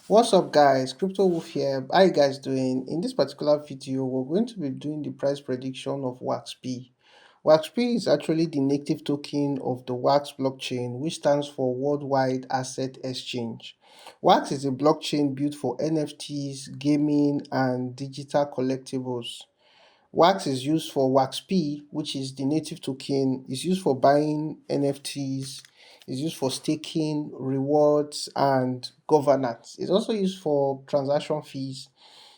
What's up guys, Crypto Wolf here. How you guys doing? In this particular video, we're going to be doing the price prediction of WAXP. WAXP is actually the native token of the WAX blockchain, which stands for Worldwide Asset Exchange. WAX is a blockchain built for NFTs, gaming, and digital collectibles. Wax is used for WAXP, which is the native token, is used for buying NFTs, is used for staking, rewards, and governance. It's also used for transaction fees.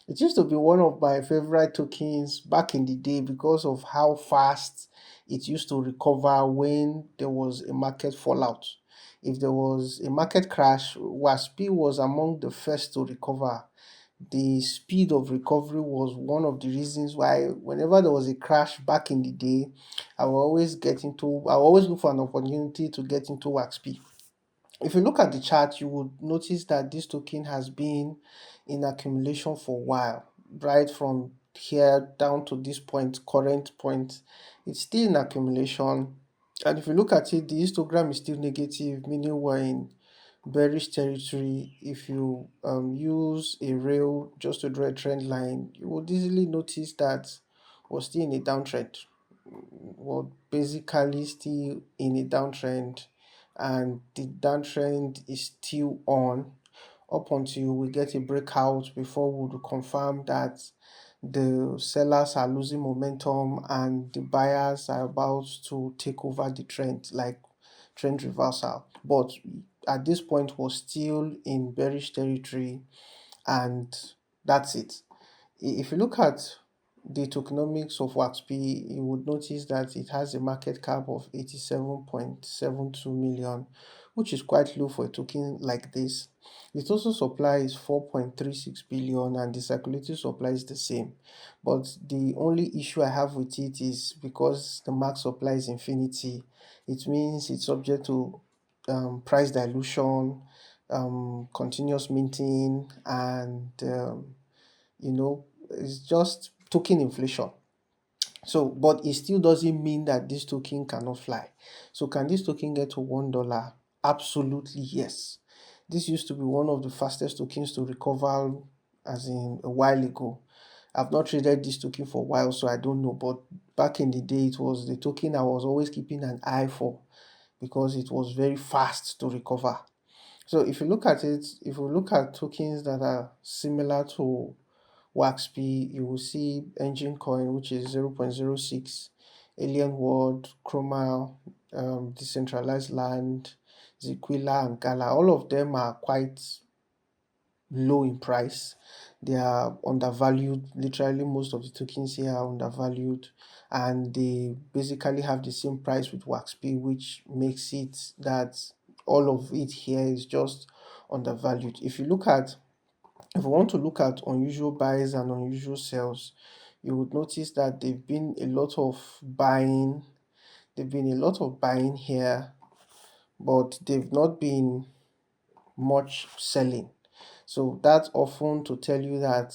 It used to be one of my favorite tokens back in the day because of how fast it used to recover when there was a market fallout. If there was a market crash, WASP was among the first to recover. The speed of recovery was one of the reasons why whenever there was a crash back in the day, I will always look for an opportunity to get into WAXP. If you look at the chart, you would notice that this token has been in accumulation for a while, right from here down to this point, current point. It's still in accumulation. And if you look at it, the histogram is still negative, meaning we're in bearish territory. If you use a rail just to draw a trend line, you would easily notice that we're still in a downtrend. We're basically still in a downtrend, and the downtrend is still on up until we get a breakout before we would confirm that the sellers are losing momentum and the buyers are about to take over the trend, like trend reversal. But at this point, we're still in bearish territory, and that's it. If you look at the tokenomics of WAXP, you would notice that it has a market cap of 87.72 million, which is quite low for a token like this. The total supply is 4.36 billion and the circulating supply is the same. But the only issue I have with it is because the max supply is infinity, it means it's subject to price dilution, continuous minting, and it's just token inflation. So, but it still doesn't mean that this token cannot fly. So, can this token get to $1? Absolutely yes. This used to be one of the fastest tokens to recover, as in a while ago. I've not traded this token for a while, so I don't know. But back in the day, it was the token I was always keeping an eye for because it was very fast to recover. So if you look at it, if you look at tokens that are similar to WAXP, you will see Engine Coin, which is 0.06, Alien World, Chroma, Decentralized Land, Ziquila, and Gala. All of them are quite low in price. They are undervalued. Literally, most of the tokens here are undervalued, and they basically have the same price with WAXP, which makes it that all of it here is just undervalued. If you want to look at unusual buys and unusual sells, you would notice that there've been a lot of buying here, but they've not been much selling. So that's often to tell you that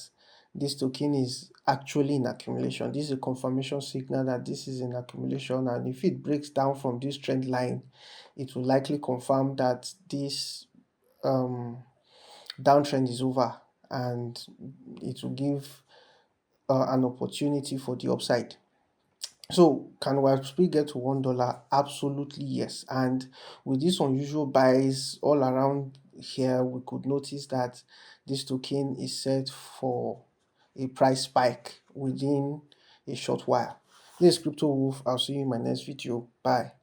this token is actually in accumulation. This is a confirmation signal that this is in accumulation, and if it breaks down from this trend line, it will likely confirm that this downtrend is over, and it will give an opportunity for the upside. So can WASP get to $1? Absolutely yes. And with these unusual buys all around here, we could notice that this token is set for a price spike within a short while. This is Crypto Wolf. I'll see you in my next video. Bye.